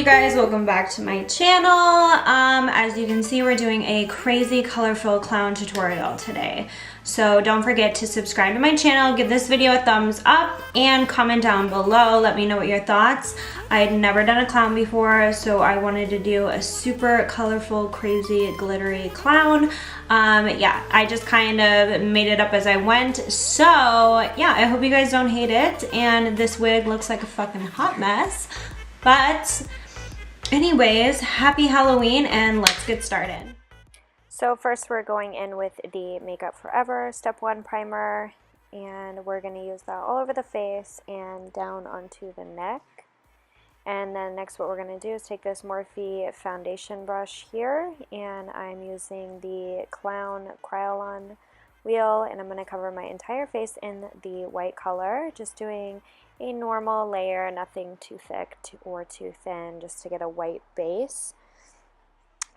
you guys? Welcome back to my channel. As you can see, we're doing a crazy colorful clown tutorial today. So don't forget to subscribe to my channel, give this video a thumbs up, and comment down below. Let me know what your thoughts. I had never done a clown before, so I wanted to do a super colorful, crazy, glittery clown. Yeah, I just kind of made it up as I went. So yeah, I hope you guys don't hate it. And this wig looks like a fucking hot mess. But anyways, happy Halloween and let's get started. So first we're going in with the Makeup Forever Step 1 primer, and we're going to use that all over the face and down onto the neck. And then next what we're going to do is take this Morphe foundation brush here, and I'm using the Kryolan wheel, and I'm going to cover my entire face in the white color, just doing a normal layer, nothing too thick or too thin, just to get a white base.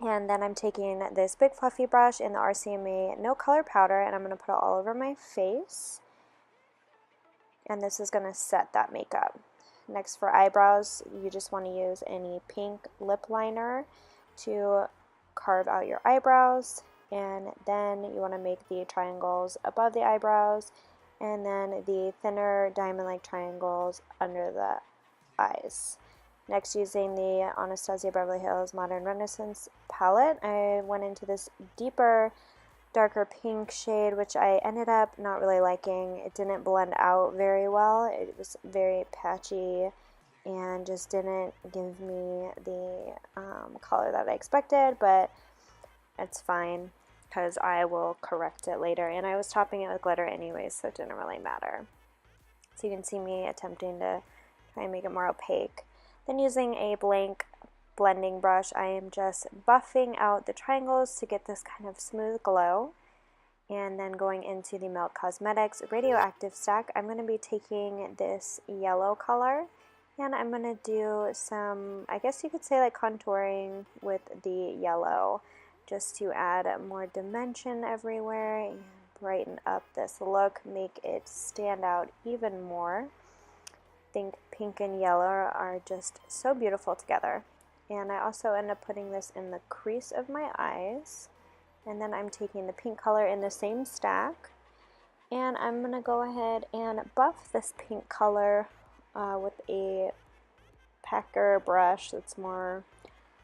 And then I'm taking this big fluffy brush in the RCMA no color powder, and I'm going to put it all over my face, and this is going to set that makeup. Next, for eyebrows, you just want to use any pink lip liner to carve out your eyebrows, and then you want to make the triangles above the eyebrows, and then the thinner diamond-like triangles under the eyes. Next, using the Anastasia Beverly Hills Modern Renaissance palette, I went into this deeper, darker pink shade, which I ended up not really liking. It didn't blend out very well. It was very patchy and just didn't give me the color that I expected, but it's fine because I will correct it later. And I was topping it with glitter anyways, so it didn't really matter. So you can see me attempting to try and make it more opaque. Then using a blank blending brush, I am just buffing out the triangles to get this kind of smooth glow. And then going into the Nyx Cosmetics Radioactive stack, I'm going to be taking this yellow color, and I'm going to do some, I guess you could say, like contouring with the yellow, just to add more dimension everywhere and brighten up this look, make it stand out even more. I think pink and yellow are just so beautiful together. And I also end up putting this in the crease of my eyes. And then I'm taking the pink color in the same stack, and I'm going to go ahead and buff this pink color with a packer brush that's more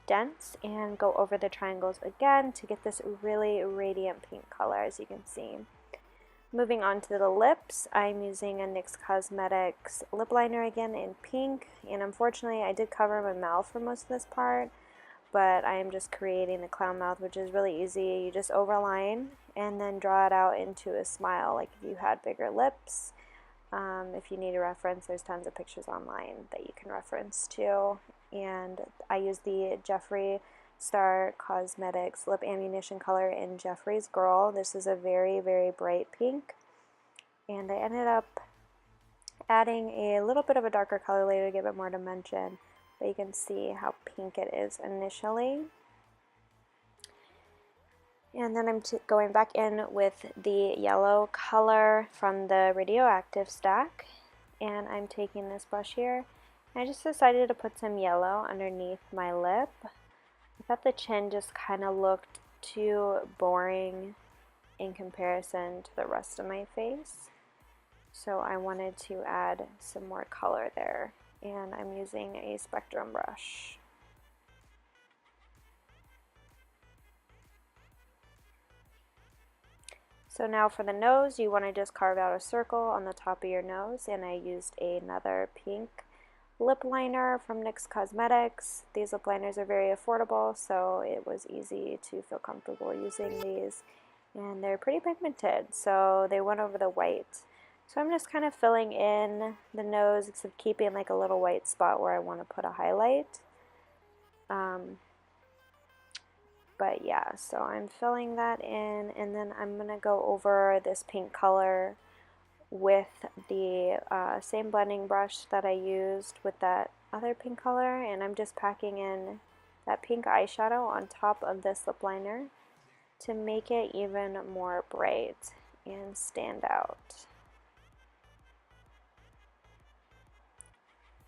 dense, and go over the triangles again to get this really radiant pink color, as you can see. Moving on to the lips, I'm using a NYX Cosmetics lip liner again in pink, and unfortunately I did cover my mouth for most of this part, but I am just creating the clown mouth, which is really easy. You just overline and then draw it out into a smile, like if you had bigger lips. If you need a reference, there's tons of pictures online that you can reference to. And I use the Jeffree Star Cosmetics Lip Ammunition color in Jeffree's Girl. This is a very, very bright pink. And I ended up adding a little bit of a darker color later to give it more dimension. But you can see how pink it is initially. And then I'm going back in with the yellow color from the Radioactive stack, and I'm taking this brush here. I just decided to put some yellow underneath my lip. I thought the chin just kind of looked too boring in comparison to the rest of my face, so I wanted to add some more color there. And I'm using a Spectrum brush. So now for the nose, you want to just carve out a circle on the top of your nose, and I used another pink lip liner from NYX Cosmetics. These lip liners are very affordable, so it was easy to feel comfortable using these, and they're pretty pigmented, so they went over the white. So I'm just kind of filling in the nose, except keeping like a little white spot where I want to put a highlight. But yeah, so I'm filling that in, and then I'm going to go over this pink color with the same blending brush that I used with that other pink color, and I'm just packing in that pink eyeshadow on top of this lip liner to make it even more bright and stand out.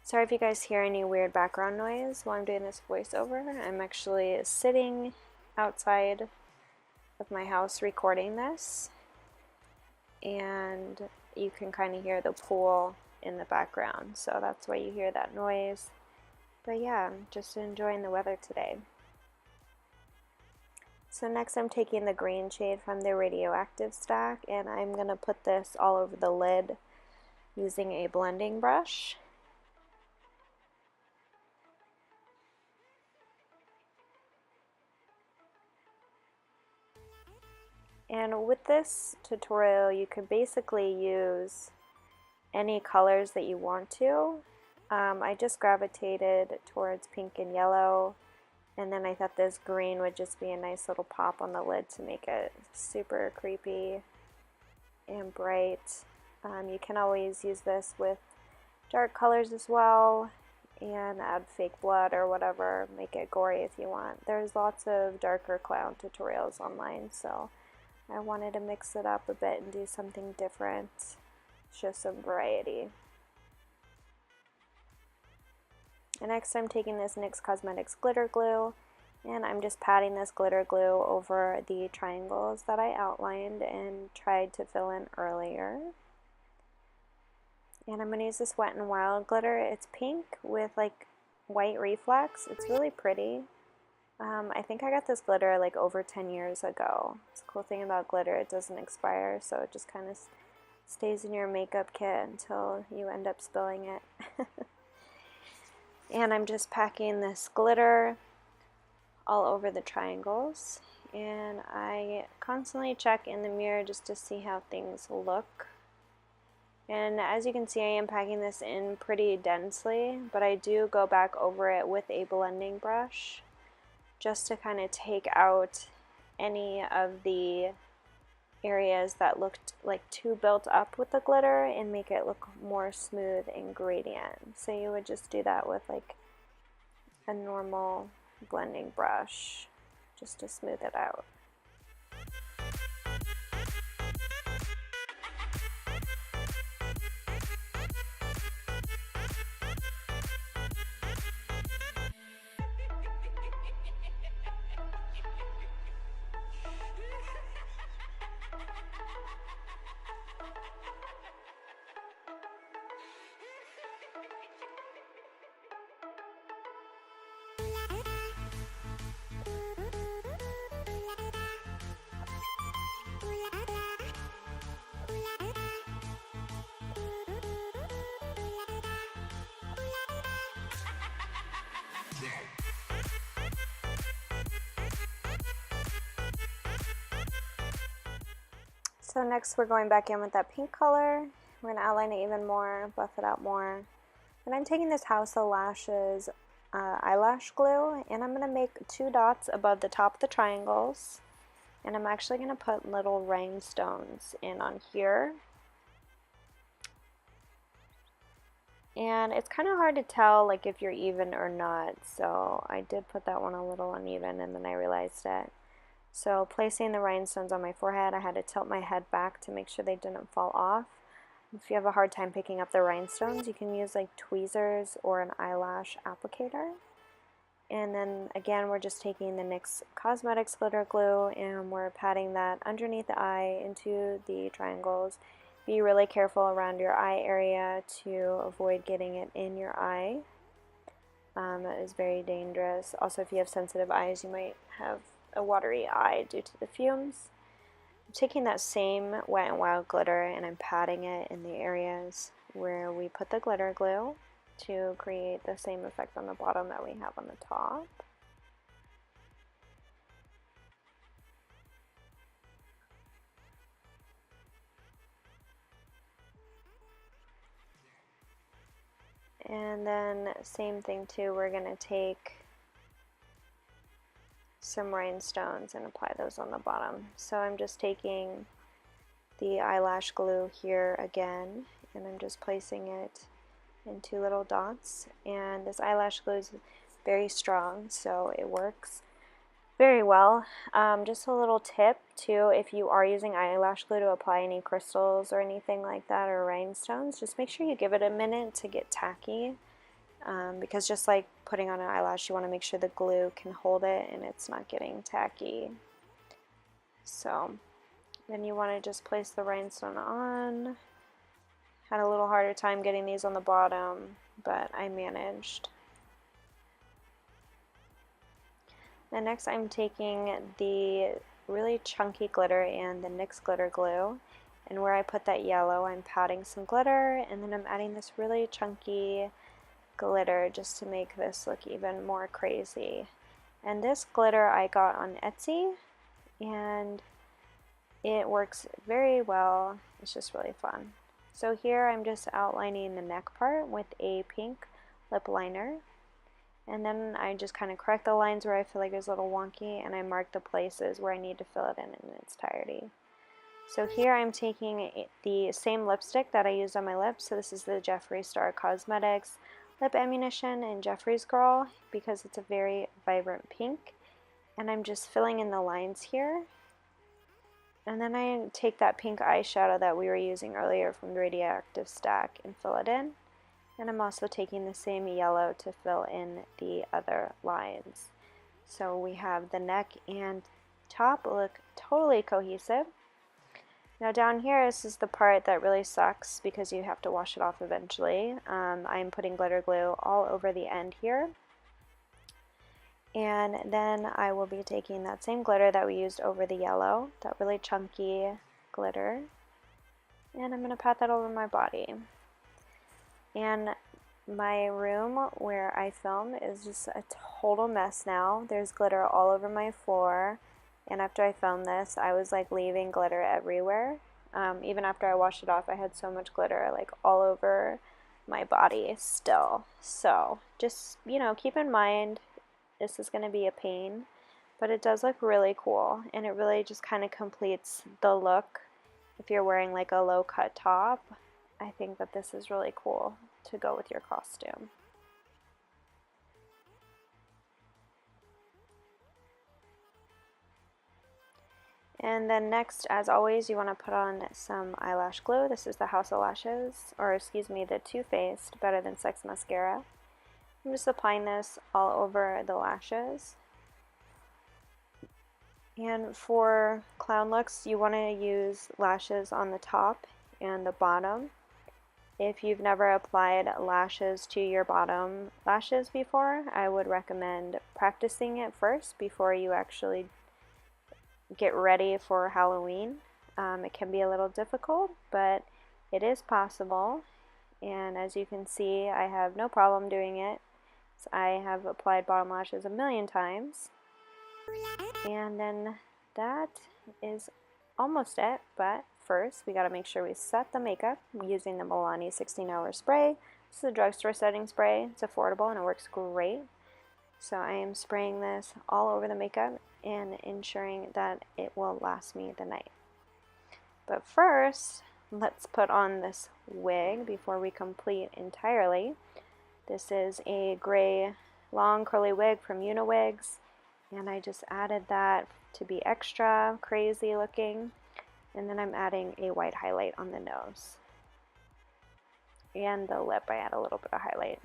Sorry if you guys hear any weird background noise while I'm doing this voiceover. I'm actually sitting outside of my house recording this, and you can kind of hear the pool in the background, so that's why you hear that noise. But yeah, I'm just enjoying the weather today. So next I'm taking the green shade from the Radioactive stack, and I'm going to put this all over the lid using a blending brush. And with this tutorial, you could basically use any colors that you want to. I just gravitated towards pink and yellow, and then I thought this green would just be a nice little pop on the lid to make it super creepy and bright. You can always use this with dark colors as well, and add fake blood or whatever, make it gory if you want. There's lots of darker clown tutorials online, so I wanted to mix it up a bit and do something different, show some variety. And next I'm taking this NYX Cosmetics glitter glue, and I'm just patting this glitter glue over the triangles that I outlined and tried to fill in earlier. And I'm going to use this Wet n Wild glitter. It's pink with like white reflex. It's really pretty. I think I got this glitter like over 10 years ago. It's a cool thing about glitter, it doesn't expire, so it just kind of stays in your makeup kit until you end up spilling it. And I'm just packing this glitter all over the triangles, and I constantly check in the mirror just to see how things look. And as you can see, I am packing this in pretty densely, but I do go back over it with a blending brush just to kind of take out any of the areas that looked like too built up with the glitter and make it look more smooth and gradient. So you would just do that with like a normal blending brush just to smooth it out. So next we're going back in with that pink color. We're going to outline it even more, buff it out more. And I'm taking this House of Lashes eyelash glue, and I'm going to make 2 dots above the top of the triangles. And I'm actually going to put little rhinestones in on here. And it's kind of hard to tell like if you're even or not, so I did put that one a little uneven and then I realized it. So placing the rhinestones on my forehead, I had to tilt my head back to make sure they didn't fall off. If you have a hard time picking up the rhinestones, you can use like tweezers or an eyelash applicator. And then again, we're just taking the NYX Cosmetics glitter glue and we're patting that underneath the eye into the triangles. Be really careful around your eye area to avoid getting it in your eye. That is very dangerous. Also, if you have sensitive eyes, you might have a watery eye due to the fumes. I'm taking that same Wet n Wild glitter and I'm patting it in the areas where we put the glitter glue to create the same effect on the bottom that we have on the top. And then same thing too, we're going to take some rhinestones and apply those on the bottom. So I'm just taking the eyelash glue here again, and I'm just placing it in 2 little dots. And this eyelash glue is very strong, so it works very well. Just a little tip too, if you are using eyelash glue to apply any crystals or anything like that or rhinestones, just make sure you give it a minute to get tacky, because just like putting on an eyelash, you want to make sure the glue can hold it and it's not getting tacky. So then you want to just place the rhinestone on. Had a little harder time getting these on the bottom, but I managed. And next I'm taking the really chunky glitter and the NYX glitter glue, and where I put that yellow I'm patting some glitter, and then I'm adding this really chunky glitter just to make this look even more crazy. And this glitter I got on Etsy, and it works very well. It's just really fun. So here I'm just outlining the neck part with a pink lip liner. And then I just kind of correct the lines where I feel like it's a little wonky, and I mark the places where I need to fill it in its entirety. So here I'm taking the same lipstick that I used on my lips. So this is the Jeffree Star Cosmetics Lip Ammunition in Jeffree's Girl, because it's a very vibrant pink. And I'm just filling in the lines here. And then I take that pink eyeshadow that we were using earlier from the Radioactive stack and fill it in. And I'm also taking the same yellow to fill in the other lines. So we have the neck and top look totally cohesive. Now down here, this is the part that really sucks because you have to wash it off eventually. I'm putting glitter glue all over the end here. And then I will be taking that same glitter that we used over the yellow, that really chunky glitter, and I'm going to pat that over my body. And my room where I film is just a total mess now. There's glitter all over my floor, and after I filmed this, I was like leaving glitter everywhere. Even after I washed it off, I had so much glitter like all over my body still. So just, you know, keep in mind this is going to be a pain, but it does look really cool, and it really just kind of completes the look. If you're wearing like a low cut top, I think that this is really cool to go with your costume. And then next, as always, you want to put on some eyelash glue. This is the House of Lashes, or excuse me, the Too Faced Better Than Sex mascara. I'm just applying this all over the lashes. And for clown looks, you want to use lashes on the top and the bottom. If you've never applied lashes to your bottom lashes before, I would recommend practicing it first before you actually get ready for Halloween. It can be a little difficult, but it is possible. And as you can see, I have no problem doing it. So I have applied bottom lashes a million times. And then that is almost it, but first we got to make sure we set the makeup using the Milani 16-hour spray. This is a drugstore setting spray. It's affordable and it works great. So I am spraying this all over the makeup and ensuring that it will last me the night. But first, let's put on this wig before we complete entirely. This is a gray long curly wig from Uniwigs, and I just added that to be extra crazy looking. And then I'm adding a white highlight on the nose. And the lip, I add a little bit of highlight.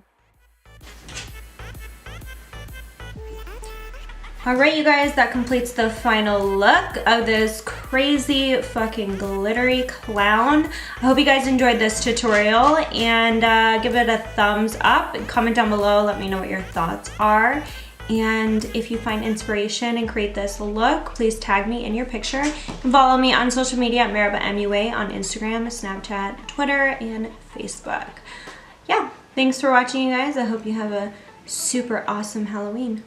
Alright you guys, that completes the final look of this crazy fucking glittery clown. I hope you guys enjoyed this tutorial, and give it a thumbs up and comment down below, let me know what your thoughts are. And if you find inspiration and create this look, please tag me in your picture. You can follow me on social media at meribahMUA on Instagram, Snapchat, Twitter, and Facebook. Yeah, thanks for watching you guys. I hope you have a super awesome Halloween.